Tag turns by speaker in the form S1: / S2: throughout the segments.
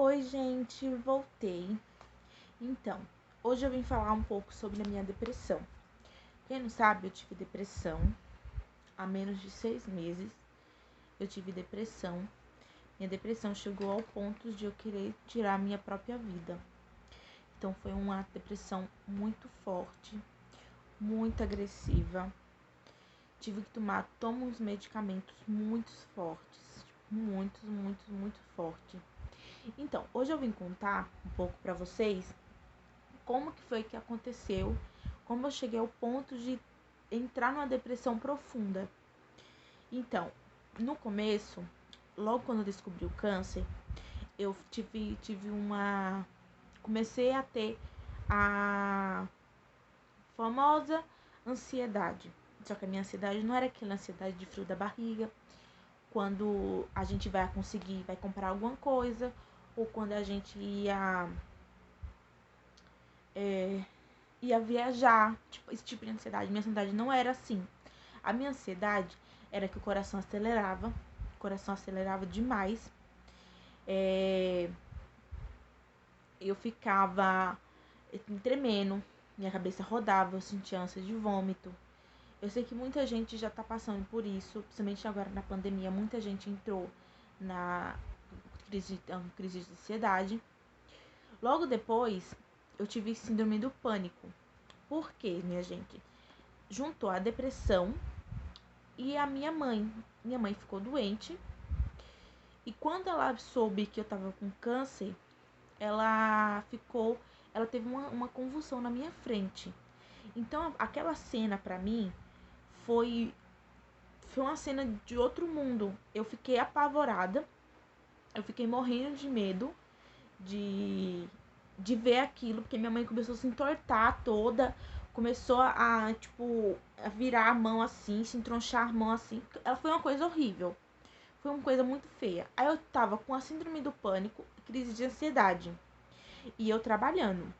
S1: Oi, gente, voltei. Então, hoje eu vim falar um pouco sobre a minha depressão. Quem não sabe, eu tive depressão há menos de 6 meses. Eu tive depressão. Minha depressão chegou ao ponto de eu querer tirar a minha própria vida. Então, foi uma depressão muito forte, muito agressiva. Tive que tomar uns medicamentos muito fortes, muito forte. Então, hoje eu vim contar um pouco pra vocês como que foi que aconteceu, como eu cheguei ao ponto de entrar numa depressão profunda. Então, no começo, logo quando eu descobri o câncer, eu comecei a ter a famosa ansiedade. Só que a minha ansiedade não era aquela ansiedade de frio da barriga, quando a gente vai comprar alguma coisa, ou quando a gente ia viajar, esse tipo de ansiedade. Minha ansiedade não era assim. A minha ansiedade era que o coração acelerava demais. Eu ficava tremendo, minha cabeça rodava, eu sentia ânsia de vômito. Eu sei que muita gente já tá passando por isso, principalmente agora na pandemia, muita gente entrou na crise de ansiedade. Logo depois, eu tive síndrome do pânico. Por quê, minha gente? Juntou a depressão e a minha mãe. Minha mãe ficou doente. E quando ela soube que eu tava com câncer, ela teve uma convulsão na minha frente. Então, aquela cena pra mim foi uma cena de outro mundo. Eu fiquei apavorada. Eu fiquei morrendo de medo de ver aquilo, porque minha mãe começou a se entortar toda, começou a virar a mão assim, se entronchar a mão assim. Ela foi uma coisa horrível. Foi uma coisa muito feia. Aí eu tava com a síndrome do pânico, crise de ansiedade. E eu trabalhando,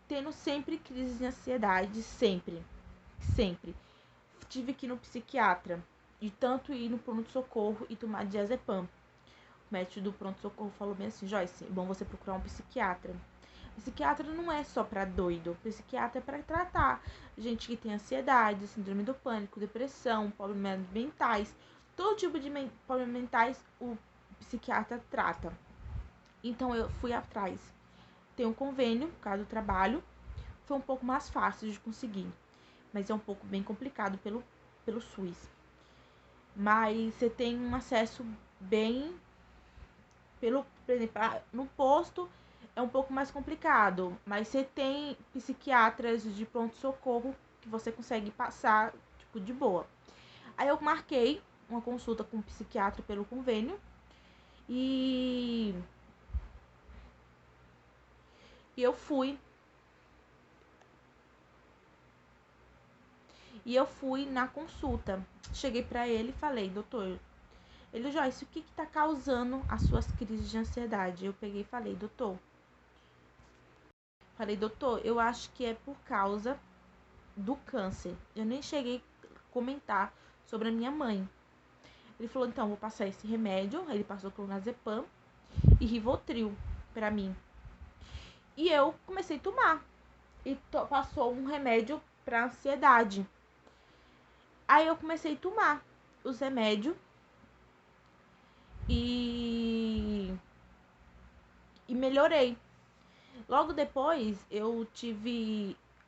S1: tendo sempre crise de ansiedade, sempre. Tive que ir no psiquiatra, de tanto ir no pronto-socorro e tomar diazepam. O médico do pronto-socorro falou bem assim: Joyce, é bom você procurar um psiquiatra. Psiquiatra não é só pra doido. Psiquiatra é pra tratar gente que tem ansiedade, síndrome do pânico, depressão, problemas mentais. Todo tipo de problemas mentais o psiquiatra trata. Então eu fui atrás. Tem um convênio, por causa do trabalho. Foi um pouco mais fácil de conseguir. Mas é um pouco bem complicado pelo SUS. Mas você tem um acesso bem... por exemplo, no posto é um pouco mais complicado, mas você tem psiquiatras de pronto-socorro que você consegue passar, de boa. Aí eu marquei uma consulta com um psiquiatra pelo convênio e eu fui. E eu fui na consulta. Cheguei pra ele e falei: doutor, ele, Joyce, o que tá causando as suas crises de ansiedade? Eu peguei e falei: doutor, eu acho que é por causa do câncer. Eu nem cheguei a comentar sobre a minha mãe. Ele falou: então, vou passar esse remédio. Ele passou clonazepam e Rivotril pra mim. E eu comecei a tomar. E passou um remédio pra ansiedade. Aí eu comecei a tomar os remédios e melhorei. Logo depois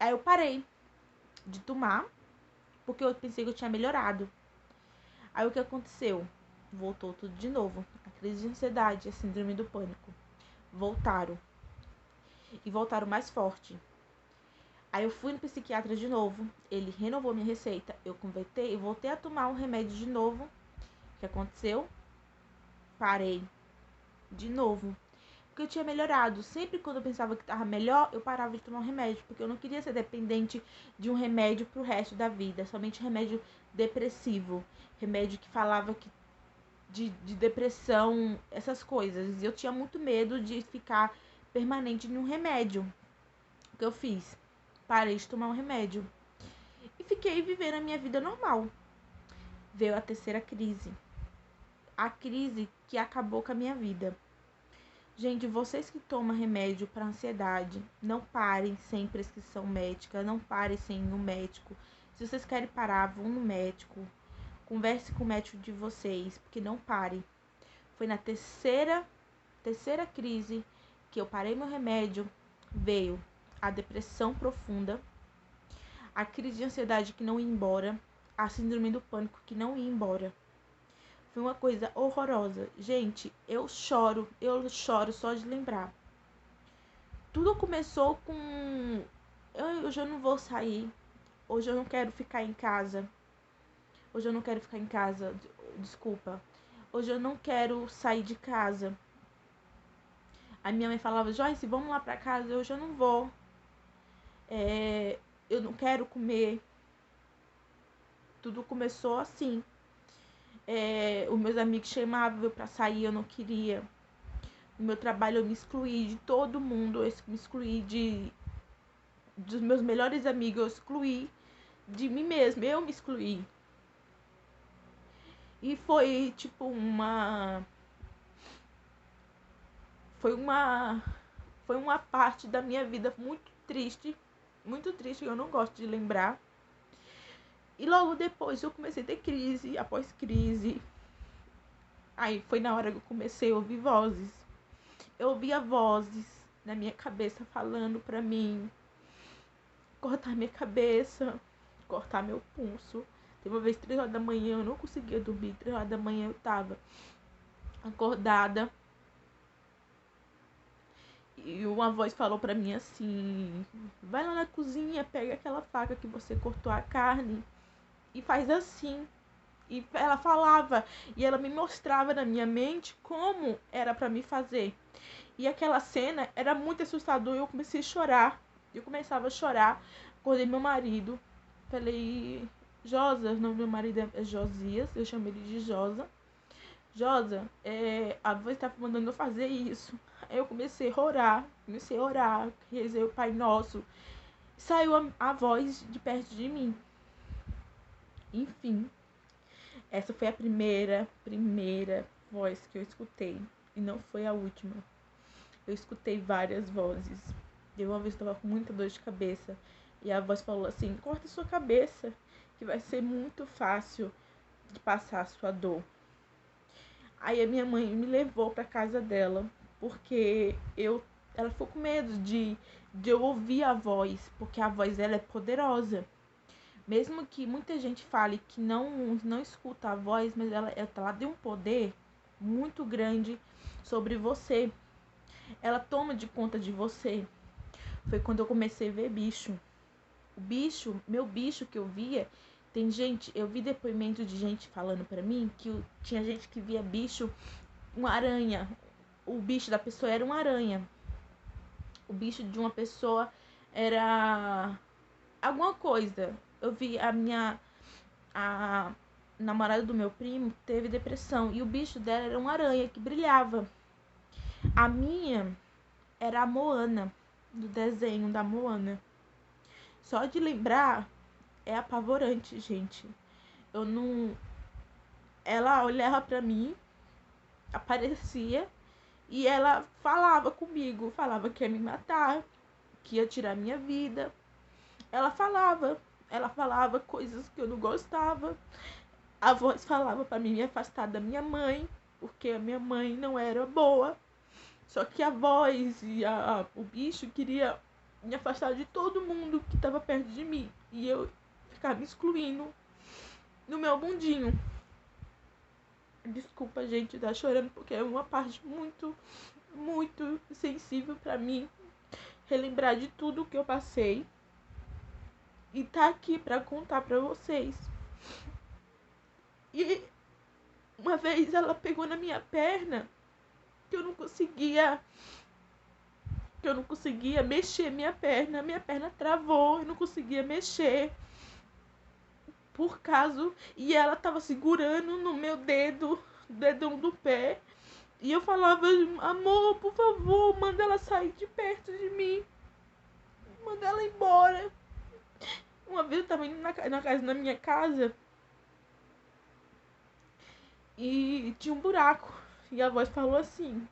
S1: Aí eu parei de tomar, porque eu pensei que eu tinha melhorado. Aí o que aconteceu? Voltou tudo de novo. A crise de ansiedade, a síndrome do pânico. Voltaram. E voltaram mais forte. Aí eu fui no psiquiatra de novo. Ele renovou minha receita. Eu convertei e voltei a tomar um remédio de novo. O que aconteceu? Parei. De novo. Porque eu tinha melhorado. Sempre quando eu pensava que tava melhor, eu parava de tomar um remédio. Porque eu não queria ser dependente de um remédio pro resto da vida. Somente remédio depressivo. Remédio que falava que de depressão, essas coisas. E eu tinha muito medo de ficar permanente em um remédio. O que eu fiz? Parei de tomar um remédio. E fiquei vivendo a minha vida normal. Veio a terceira crise. A crise que acabou com a minha vida. Gente, vocês que tomam remédio para ansiedade, não parem sem prescrição médica, não parem sem ir no médico. Se vocês querem parar, vão no médico. Converse com o médico de vocês, porque não parem. Foi na terceira crise que eu parei meu remédio, veio a depressão profunda, a crise de ansiedade que não ia embora, a síndrome do pânico que não ia embora. Foi uma coisa horrorosa. Gente, eu choro só de lembrar. Tudo começou com hoje eu não vou sair, hoje eu não quero ficar em casa. Hoje eu não quero ficar em casa, desculpa. Hoje eu não quero sair de casa. A minha mãe falava, Joyce, vamos lá pra casa. Hoje eu não vou. Eu não quero comer. Tudo começou assim. Os meus amigos chamavam pra sair, eu não queria. No meu trabalho eu me excluí de todo mundo. Eu me excluí dos meus melhores amigos. Eu excluí de mim mesma. Eu me excluí. E foi tipo foi uma parte da minha vida muito triste, eu não gosto de lembrar. E logo depois eu comecei a ter crise, após crise. Aí foi na hora que eu comecei a ouvir vozes. Eu ouvia vozes na minha cabeça falando pra mim cortar minha cabeça, cortar meu pulso. Teve uma vez 3 horas da manhã, eu não conseguia dormir. 3 horas da manhã eu tava acordada. E uma voz falou pra mim assim, vai lá na cozinha, pega aquela faca que você cortou a carne e faz assim. E ela falava, e ela me mostrava na minha mente como era pra me fazer. E aquela cena era muito assustadora e eu comecei a chorar. Eu começava a chorar, acordei meu marido, falei, Josa, o nome do meu marido é Josias, eu chamo ele de Josa. Josa, a voz estava mandando eu fazer isso. Aí eu comecei a orar, rezei o Pai Nosso. Saiu a voz de perto de mim. Enfim, essa foi a primeira voz que eu escutei. E não foi a última. Eu escutei várias vozes. De uma vez eu estava com muita dor de cabeça. E a voz falou assim, corta sua cabeça, que vai ser muito fácil de passar a sua dor. Aí a minha mãe me levou pra casa dela, porque ela ficou com medo de eu ouvir a voz, porque a voz dela é poderosa. Mesmo que muita gente fale que não escuta a voz, mas ela tem um poder muito grande sobre você. Ela toma de conta de você. Foi quando eu comecei a ver bicho. Meu bicho que eu via, eu vi depoimento de gente falando pra mim que tinha gente que via bicho, uma aranha. O bicho da pessoa era uma aranha. O bicho de uma pessoa era alguma coisa. Eu vi a namorada do meu primo teve depressão e o bicho dela era uma aranha que brilhava. A minha era a Moana, do desenho da Moana. Só de lembrar é apavorante, gente. Eu não. Ela olhava pra mim, aparecia e ela falava comigo, falava que ia me matar, que ia tirar minha vida. Ela falava coisas que eu não gostava. A voz falava pra mim me afastar da minha mãe, porque a minha mãe não era boa. Só que a voz e o bicho queria me afastar de todo mundo que estava perto de mim. E eu ficava me excluindo no meu mundinho. Desculpa, gente, tá chorando, porque é uma parte muito, muito sensível pra mim. Relembrar de tudo que eu passei. E tá aqui pra contar pra vocês. E uma vez ela pegou na minha perna, que eu não conseguia mexer minha perna travou, eu não conseguia mexer. Por caso, e ela tava segurando no meu dedão do pé, e eu falava, amor, por favor, manda ela sair de perto de mim, manda ela embora. Uma vez eu tava indo na minha casa, e tinha um buraco, e a voz falou assim,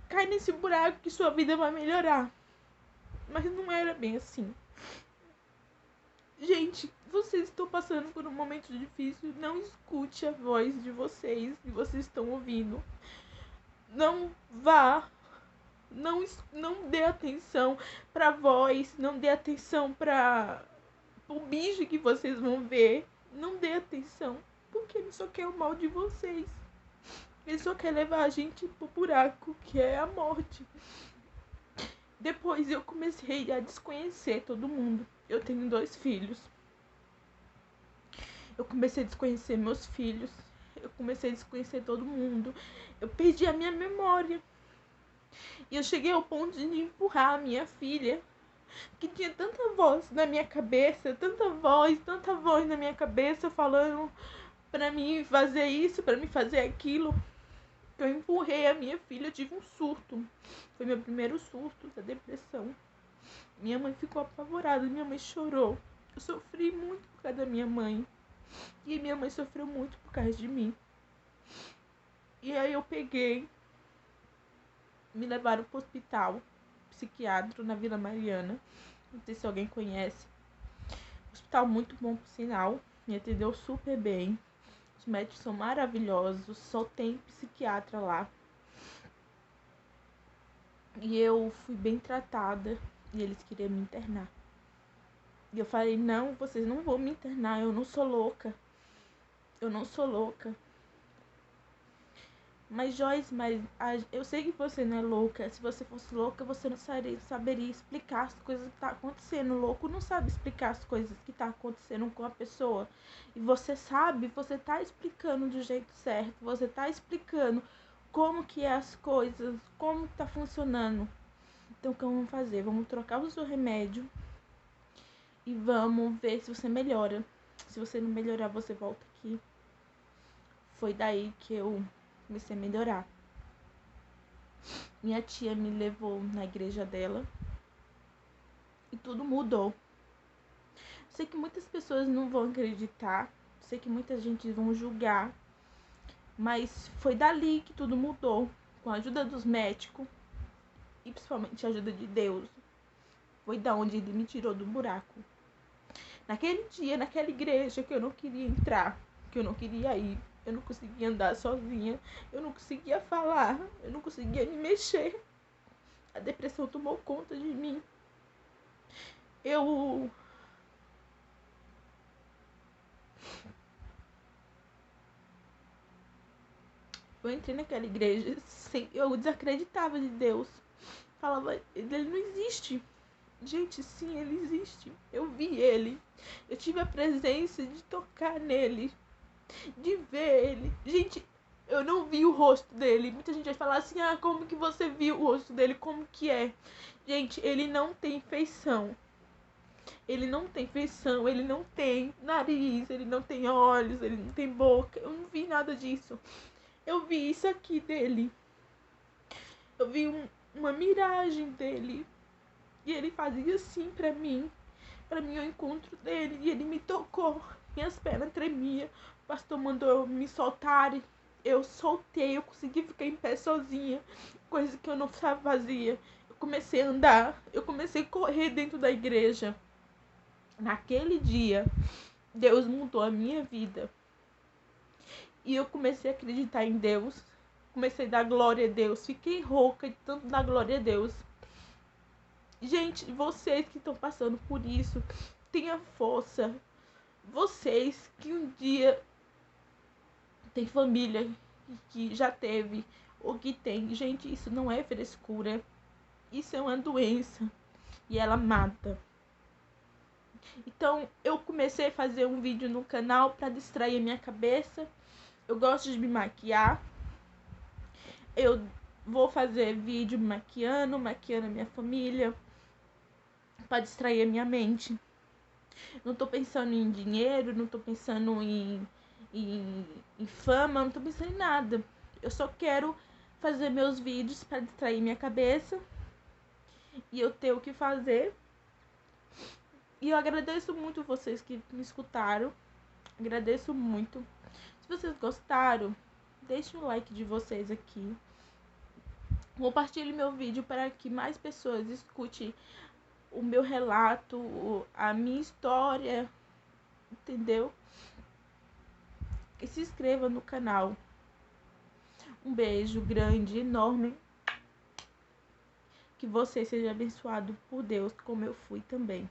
S1: cai nesse buraco que sua vida vai melhorar. Mas não era bem assim. Gente, vocês estão passando por um momento difícil. Não escute a voz de vocês que vocês estão ouvindo. Não vá. Não dê atenção pra voz. Não dê atenção para o bicho que vocês vão ver. Não dê atenção. Porque ele só quer o mal de vocês. Ele só quer levar a gente pro buraco, que é a morte. Depois eu comecei a desconhecer todo mundo. Eu tenho 2 filhos. Eu comecei a desconhecer meus filhos. Eu comecei a desconhecer todo mundo. Eu perdi a minha memória. E eu cheguei ao ponto de empurrar a minha filha, que tinha tanta voz na minha cabeça, tanta voz na minha cabeça falando pra mim fazer isso, pra mim fazer aquilo. Eu empurrei a minha filha, eu tive um surto. Foi meu primeiro surto da depressão. Minha mãe ficou apavorada, minha mãe chorou. Eu sofri muito por causa da minha mãe. E minha mãe sofreu muito por causa de mim. E aí eu peguei, me levaram pro hospital psiquiátrico na Vila Mariana. Não sei se alguém conhece. Hospital muito bom, por sinal. Me atendeu super bem. Os médicos são maravilhosos. Só tem psiquiatra lá. E eu fui bem tratada. E eles queriam me internar. E eu falei, não, vocês não vão me internar. Eu não sou louca. Eu não sou louca. Mas Joyce, eu sei que você não é louca. Se você fosse louca, você não saberia explicar as coisas que tá acontecendo. O louco não sabe explicar as coisas que tá acontecendo com a pessoa. E você sabe, você tá explicando do jeito certo. Você tá explicando como que é as coisas, como tá funcionando. Então o que vamos fazer? Vamos trocar o seu remédio e vamos ver se você melhora. Se você não melhorar, você volta aqui. Foi daí que eu comecei a melhorar. Minha tia me levou na igreja dela e tudo mudou. Sei que muitas pessoas não vão acreditar, sei que muita gente vão julgar, mas foi dali que tudo mudou, com a ajuda dos médicos e principalmente a ajuda de Deus. Foi da onde ele me tirou do buraco. Naquele dia, naquela igreja que eu não queria entrar, que eu não queria ir, eu não conseguia andar sozinha, eu não conseguia falar, eu não conseguia me mexer. A depressão tomou conta de mim. Eu entrei naquela igreja, eu desacreditava de Deus. Falava, ele não existe. Gente, sim, ele existe. Eu vi ele. Eu tive a presença de tocar nele, de ver ele. Gente, eu não vi o rosto dele. Muita gente vai falar assim, como que você viu o rosto dele? Como que é? Gente, ele não tem feição. Ele não tem feição, ele não tem nariz, ele não tem olhos, ele não tem boca. Eu não vi nada disso. Eu vi isso aqui dele. Eu vi uma miragem dele. E ele fazia assim pra mim. Pra mim, o encontro dele. E ele me tocou. Minhas pernas tremiam. O pastor mandou eu me soltar. Eu soltei. Eu consegui ficar em pé sozinha. Coisa que eu não fazia. Eu comecei a andar. Eu comecei a correr dentro da igreja. Naquele dia, Deus mudou a minha vida. E eu comecei a acreditar em Deus. Comecei a dar glória a Deus. Fiquei rouca de tanto dar glória a Deus. Gente, vocês que estão passando por isso, tenha força. Vocês que um dia tem família que já teve ou que tem. Gente, isso não é frescura. Isso é uma doença. E ela mata. Então, eu comecei a fazer um vídeo no canal para distrair a minha cabeça. Eu gosto de me maquiar. Eu vou fazer vídeo maquiando a minha família, para distrair a minha mente. Não tô pensando em dinheiro, não tô pensando em fama, não tô pensando em nada. Eu só quero fazer meus vídeos para distrair minha cabeça e eu ter o que fazer. E eu agradeço muito vocês que me escutaram. Agradeço muito. Se vocês gostaram, deixem o like de vocês aqui. Compartilhe meu vídeo para que mais pessoas escutem o meu relato, a minha história, entendeu? E se inscreva no canal. Um beijo grande, enorme. Que você seja abençoado por Deus, como eu fui também.